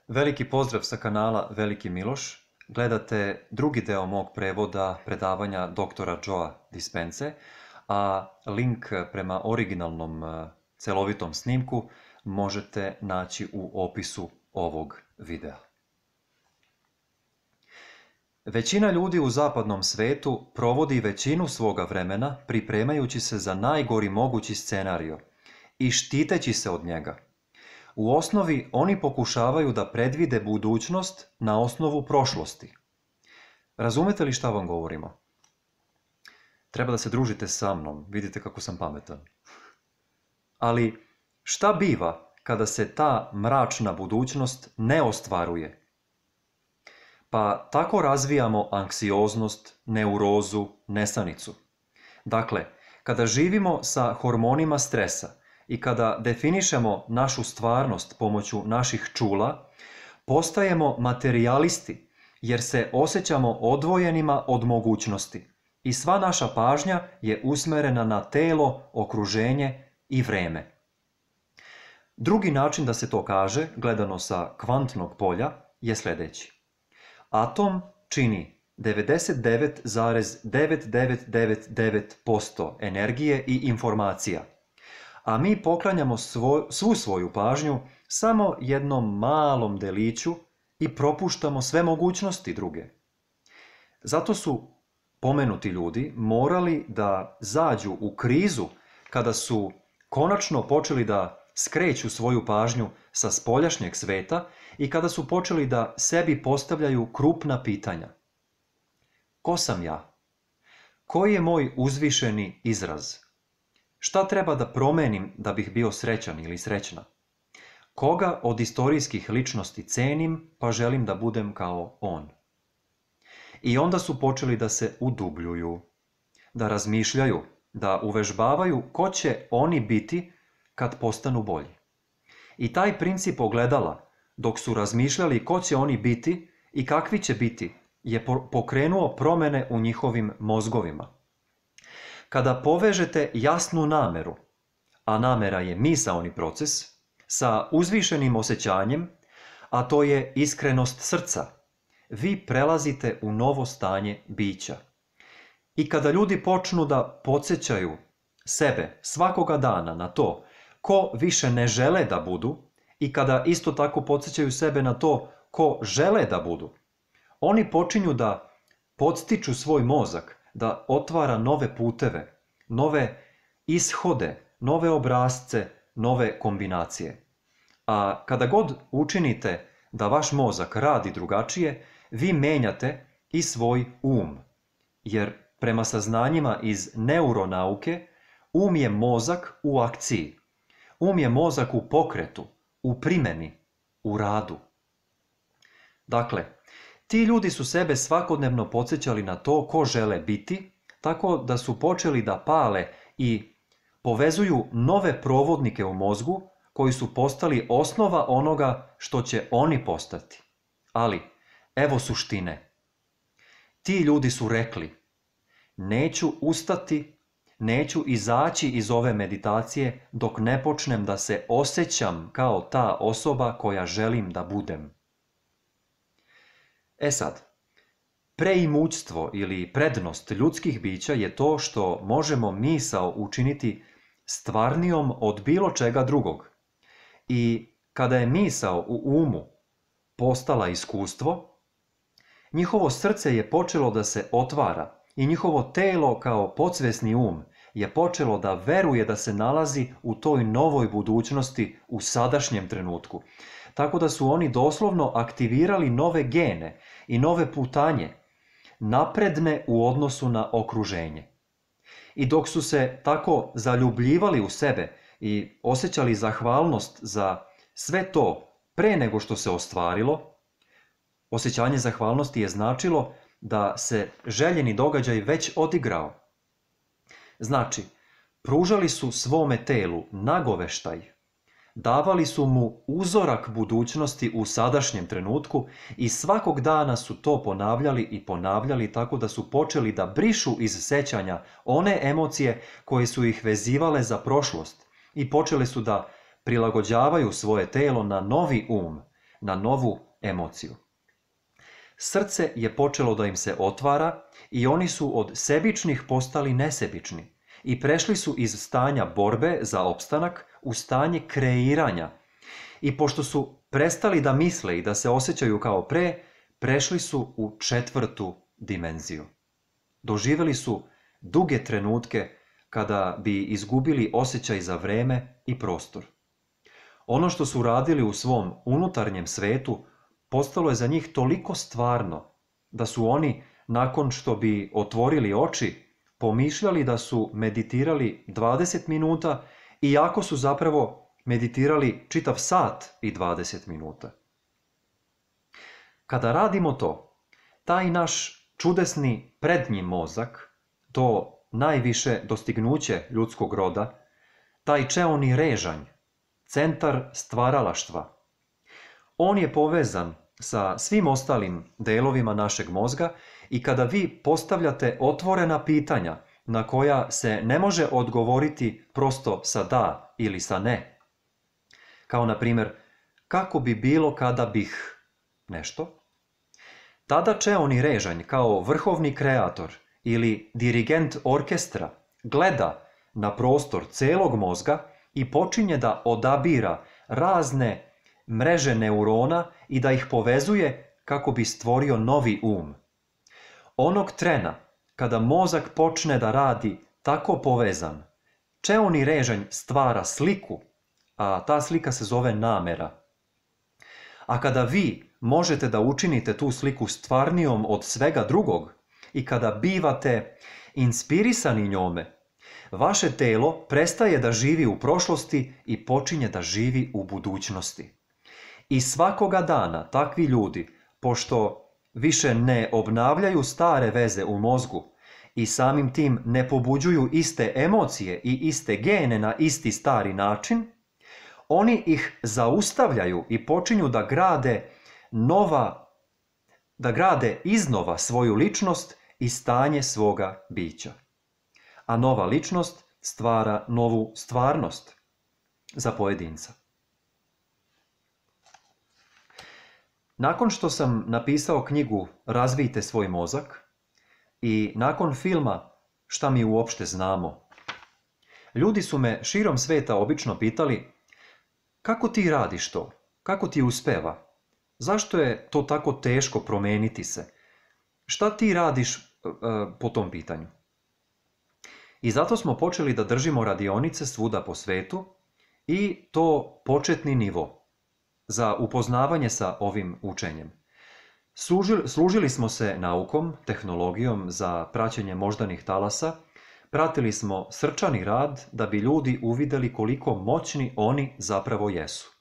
Veliki pozdrav sa kanala Veliki Miloš. Gledate drugi deo mog prevoda predavanja doktora Joea Dispence, a link prema originalnom celovitom snimku možete naći u opisu ovog videa. Većina ljudi u zapadnom svetu provodi većinu svoga vremena pripremajući se za najgori mogući scenario i štiteći se od njega. U osnovi oni pokušavaju da predvide budućnost na osnovu prošlosti. Razumete li šta vam govorimo? Treba da se družite sa mnom, vidite kako sam pametan. Ali šta biva kada se ta mračna budućnost ne ostvaruje? Pa tako razvijamo anksioznost, neurozu, nesanicu. Dakle, kada živimo sa hormonima stresa i kada definišemo našu stvarnost pomoću naših čula, postajemo materijalisti jer se osjećamo odvojenima od mogućnosti i sva naša pažnja je usmerena na telo, okruženje i vreme. Drugi način da se to kaže, gledano sa kvantnog polja, je sljedeći. Atom čini 99,9999% energije i informacija, a mi poklanjamo svu svoju pažnju samo jednom malom deliću i propuštamo sve mogućnosti druge. Zato su pomenuti ljudi morali da zađu u krizu kada su konačno počeli da skreću svoju pažnju sa spoljašnjeg sveta i kada su počeli da sebi postavljaju krupna pitanja. Ko sam ja? Koji je moj uzvišeni izraz? Šta treba da promenim da bih bio srećan ili srećna? Koga od istorijskih ličnosti cenim pa želim da budem kao on? I onda su počeli da se udubljuju, da razmišljaju, da uvežbavaju ko će oni biti kad postanu bolji. I taj princip ogledala, dok su razmišljali ko će oni biti i kakvi će biti, je pokrenuo promene u njihovim mozgovima. Kada povežete jasnu nameru, a namera je misaoni proces, sa uzvišenim osjećanjem, a to je iskrenost srca, vi prelazite u novo stanje bića. I kada ljudi počnu da podsjećaju sebe svakoga dana na to ko više ne žele da budu i kada isto tako podsjećaju sebe na to ko žele da budu, oni počinju da podstiču svoj mozak, da otvara nove puteve, nove ishode, nove obrasce, nove kombinacije. A kada god učinite da vaš mozak radi drugačije, vi menjate i svoj um. Jer prema saznanjima iz neuronauke, um je mozak u akciji. Um je mozak u pokretu, u primjeni, u radu. Dakle, ti ljudi su sebe svakodnevno podsjećali na to ko žele biti, tako da su počeli da pale i povezuju nove provodnike u mozgu koji su postali osnova onoga što će oni postati. Ali, evo suštine. Ti ljudi su rekli, neću ustati, neću izaći iz ove meditacije dok ne počnem da se osjećam kao ta osoba koja želim da budem. E sad, preimućstvo ili prednost ljudskih bića je to što možemo misao učiniti stvarnijom od bilo čega drugog. I kada je misao u umu postala iskustvo, njihovo srce je počelo da se otvara i njihovo telo kao podsvesni um je počelo da veruje da se nalazi u toj novoj budućnosti u sadašnjem trenutku. Tako da su oni doslovno aktivirali nove gene i nove putanje, napredne u odnosu na okruženje. I dok su se tako zaljubljivali u sebe i osjećali zahvalnost za sve to pre nego što se ostvarilo, osjećanje zahvalnosti je značilo da se željeni događaj već odigrao. Znači, pružali su svome telu nagoveštaj, davali su mu uzorak budućnosti u sadašnjem trenutku i svakog dana su to ponavljali i ponavljali tako da su počeli da brišu iz sećanja one emocije koje su ih vezivale za prošlost i počeli su da prilagođavaju svoje telo na novi um, na novu emociju. Srce je počelo da im se otvara i oni su od sebičnih postali nesebični i prešli su iz stanja borbe za opstanak u stanje kreiranja. I pošto su prestali da misle i da se osjećaju kao pre, prešli su u 4. dimenziju. Doživjeli su duge trenutke kada bi izgubili osjećaj za vreme i prostor. Ono što su radili u svom unutarnjem svetu postalo je za njih toliko stvarno da su oni, nakon što bi otvorili oči, pomišljali da su meditirali 20 minuta, iako su zapravo meditirali čitav sat i 20 minuta. Kada radimo to, taj naš čudesni prednji mozak, to najviše dostignuće ljudskog roda, taj čeoni režanj, centar stvaralaštva, on je povezan sa svim ostalim delovima našeg mozga i kada vi postavljate otvorena pitanja na koja se ne može odgovoriti prosto sa da ili sa ne, kao na primjer, kako bi bilo kada bih nešto, tada čeoni režanj kao vrhovni kreator ili dirigent orkestra gleda na prostor celog mozga i počinje da odabira razne mreže neurona i da ih povezuje kako bi stvorio novi um. Onog trena kada mozak počne da radi tako povezan, čeoni režanj stvara sliku, a ta slika se zove namera. A kada vi možete da učinite tu sliku stvarnijom od svega drugog i kada bivate inspirisani njome, vaše telo prestaje da živi u prošlosti i počinje da živi u budućnosti. I svakoga dana takvi ljudi, pošto više ne obnavljaju stare veze u mozgu i samim tim ne pobuđuju iste emocije i iste gene na isti stari način, oni ih zaustavljaju i počinju da grade iznova svoju ličnost i stanje svoga bića. A nova ličnost stvara novu stvarnost za pojedinca. Nakon što sam napisao knjigu Razvijte svoj mozak i nakon filma Šta mi uopšte znamo, ljudi su me širom sveta obično pitali kako ti radiš to, kako ti uspeva, zašto je to tako teško promeniti se, šta ti radiš po tom pitanju. I zato smo počeli da držimo radionice svuda po svetu i to početni nivo za upoznavanje sa ovim učenjem. Služili smo se naukom, tehnologijom za praćenje moždanih talasa, pratili smo srčani rad da bi ljudi uvideli koliko moćni oni zapravo jesu.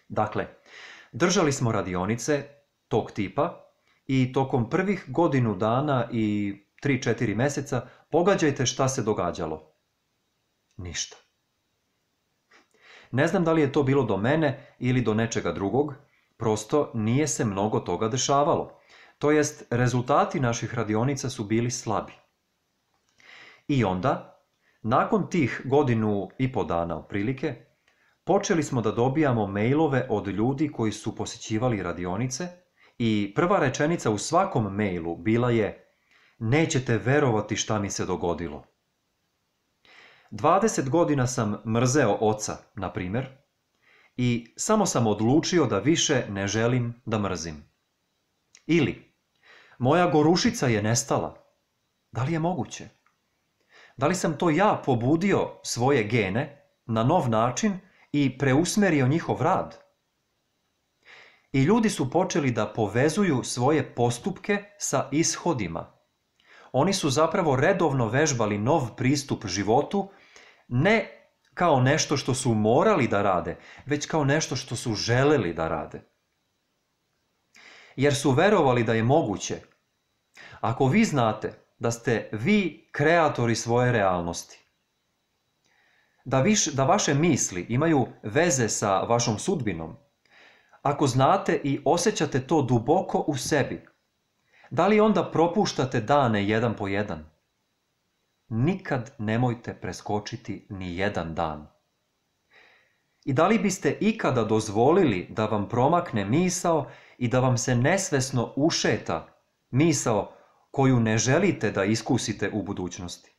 Dakle, držali smo radionice tog tipa i tokom prvih godinu dana i 3-4 meseca pogađajte šta se događalo. Ništa. Ne znam da li je to bilo do mene ili do nečega drugog, prosto nije se mnogo toga dešavalo. To jest, rezultati naših radionica su bili slabi. I onda, nakon tih 1,5 dana otprilike, počeli smo da dobijamo mailove od ljudi koji su posjećivali radionice i prva rečenica u svakom mailu bila je: nećete verovati šta mi se dogodilo. 20 godina sam mrzeo oca, na primjer, i samo sam odlučio da više ne želim da mrzim. Ili, moja gorušica je nestala. Da li je moguće? Da li sam to ja pobudio svoje gene na nov način i preusmerio njihov rad? I ljudi su počeli da povezuju svoje postupke sa ishodima. Oni su zapravo redovno vežbali nov pristup životu, ne kao nešto što su morali da rade, već kao nešto što su želeli da rade. Jer su verovali da je moguće. Ako vi znate da ste vi kreatori svoje realnosti, da vaše misli imaju veze sa vašom sudbinom, ako znate i osjećate to duboko u sebi, da li onda propuštate dane jedan po jedan? Nikad nemojte preskočiti ni jedan dan. I da li biste ikada dozvolili da vam promakne misao i da vam se nesvesno ušeta misao koju ne želite da iskusite u budućnosti?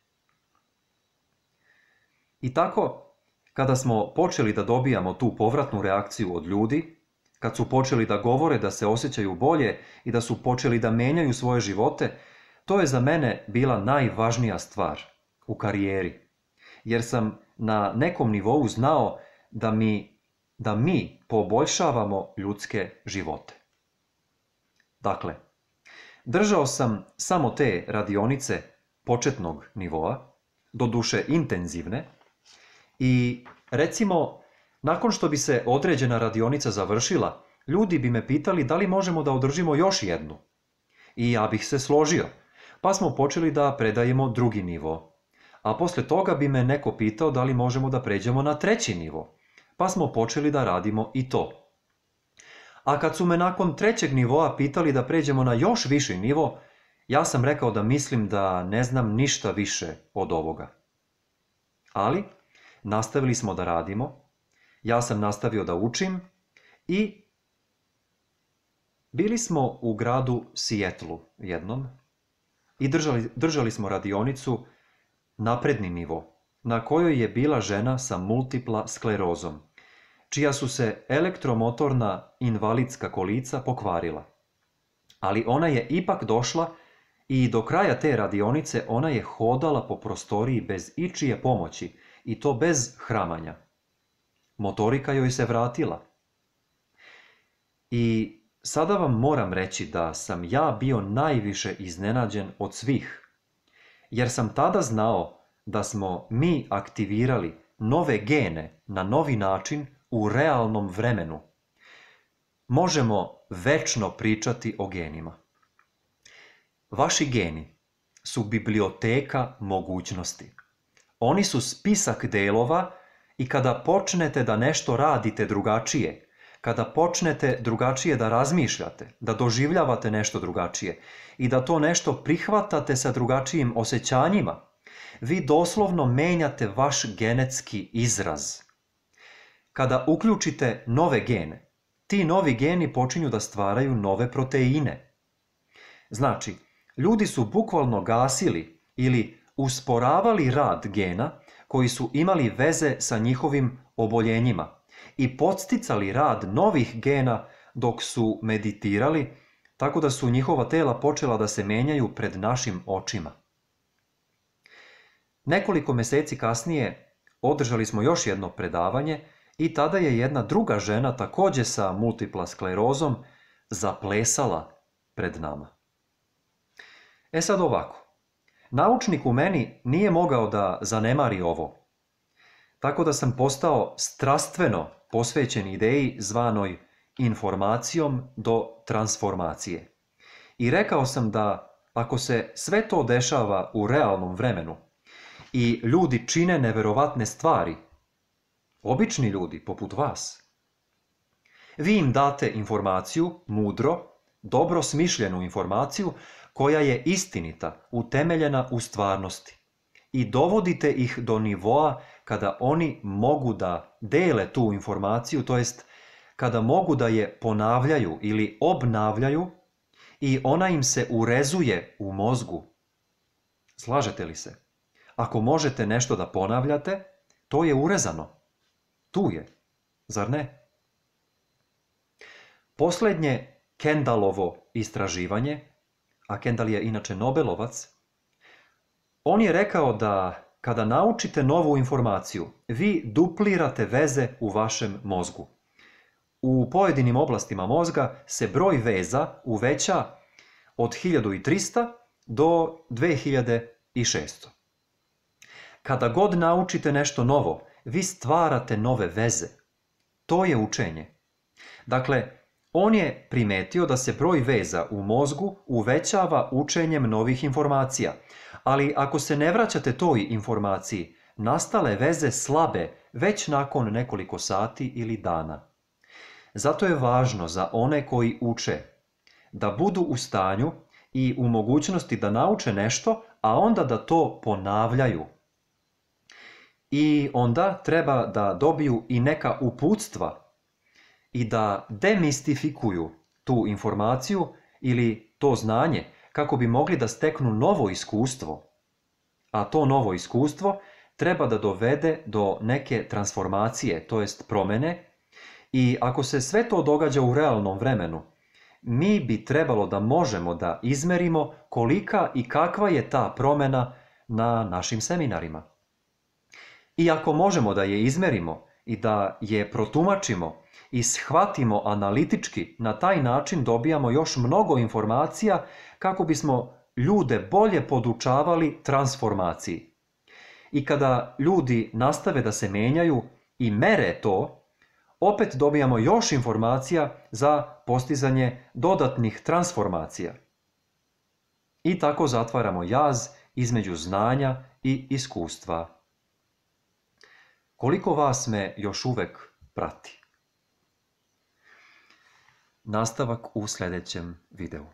I tako, kada smo počeli da dobijamo tu povratnu reakciju od ljudi, kad su počeli da govore da se osjećaju bolje i da su počeli da menjaju svoje živote, to je za mene bila najvažnija stvar u karijeri. Jer sam na nekom nivou znao da mi poboljšavamo ljudske živote. Dakle, držao sam samo te radionice početnog nivoa, doduše intenzivne, i recimo, nakon što bi se određena radionica završila, ljudi bi me pitali da li možemo da održimo još jednu. I ja bih se složio, pa smo počeli da predajemo drugi nivo. A posle toga bi me neko pitao da li možemo da pređemo na treći nivo, pa smo počeli da radimo i to. A kad su me nakon trećeg nivoa pitali da pređemo na još viši nivo, ja sam rekao da mislim da ne znam ništa više od ovoga. Ali nastavili smo da radimo, ja sam nastavio da učim i bili smo u gradu Seattlu jednom i držali smo radionicu napredni nivo, na kojoj je bila žena sa multipla sklerozom, čija su se elektromotorna invalidska kolica pokvarila. Ali ona je ipak došla i do kraja te radionice ona je hodala po prostoriji bez ičije pomoći i to bez hramanja. Motorika joj se vratila. I sada vam moram reći da sam ja bio najviše iznenađen od svih, jer sam tada znao da smo mi aktivirali nove gene na novi način u realnom vremenu. Možemo večno pričati o genima. Vaši geni su biblioteka mogućnosti. Oni su spisak delova i kada počnete da nešto radite drugačije, kada počnete drugačije da razmišljate, da doživljavate nešto drugačije i da to nešto prihvatate sa drugačijim osjećanjima, vi doslovno menjate vaš genetski izraz. Kada uključite nove gene, ti novi geni počinju da stvaraju nove proteine. Znači, ljudi su bukvalno gasili ili usporavali rad gena koji su imali veze sa njihovim oboljenjima i podsticali rad novih gena dok su meditirali, tako da su njihova tela počela da se menjaju pred našim očima. Nekoliko meseci kasnije održali smo još jedno predavanje i tada je jedna druga žena, takođe sa multipla sklerozom, zaplesala pred nama. E sad ovako, naučnik u meni nije mogao da zanemari ovo, tako da sam postao strastveno posvećen ideji zvanoj informacijom do transformacije. I rekao sam da ako se sve to dešava u realnom vremenu i ljudi čine neverovatne stvari, obični ljudi poput vas, vi im date informaciju, mudro, dobro smišljenu informaciju koja je istinita, utemeljena u stvarnosti i dovodite ih do nivoa kada oni mogu da dele tu informaciju, to jest kada mogu da je ponavljaju ili obnavljaju i ona im se urezuje u mozgu. Slažete li se? Ako možete nešto da ponavljate, to je urezano. Tu je, zar ne? Poslednje Kendallovo istraživanje, a Kendall je inače Nobelovac, on je rekao da kada naučite novu informaciju, vi duplirate veze u vašem mozgu. U pojedinim oblastima mozga se broj veza uveća od 1300 do 2600. Kada god naučite nešto novo, vi stvarate nove veze. To je učenje. Dakle, on je primetio da se broj veza u mozgu uvećava učenjem novih informacija, ali ako se ne vraćate toj informaciji, nastale veze slabe već nakon nekoliko sati ili dana. Zato je važno za one koji uče da budu u stanju i u mogućnosti da nauče nešto, a onda da to ponavljaju. I onda treba da dobiju i neka uputstva i da demistifikuju tu informaciju ili to znanje kako bi mogli da steknu novo iskustvo. A to novo iskustvo treba da dovede do neke transformacije, to jest promene. I ako se sve to događa u realnom vremenu, mi bi trebalo da možemo da izmerimo kolika i kakva je ta promena na našim seminarima. I ako možemo da je izmerimo i da je protumačimo i shvatimo analitički, na taj način dobijamo još mnogo informacija kako bismo ljude bolje podučavali transformaciji. I kada ljudi nastave da se menjaju i mere to, opet dobijamo još informacija za postizanje dodatnih transformacija. I tako zatvaramo jaz između znanja i iskustva. Koliko vas me još uvek prati? Nastavak u sljedećem videu.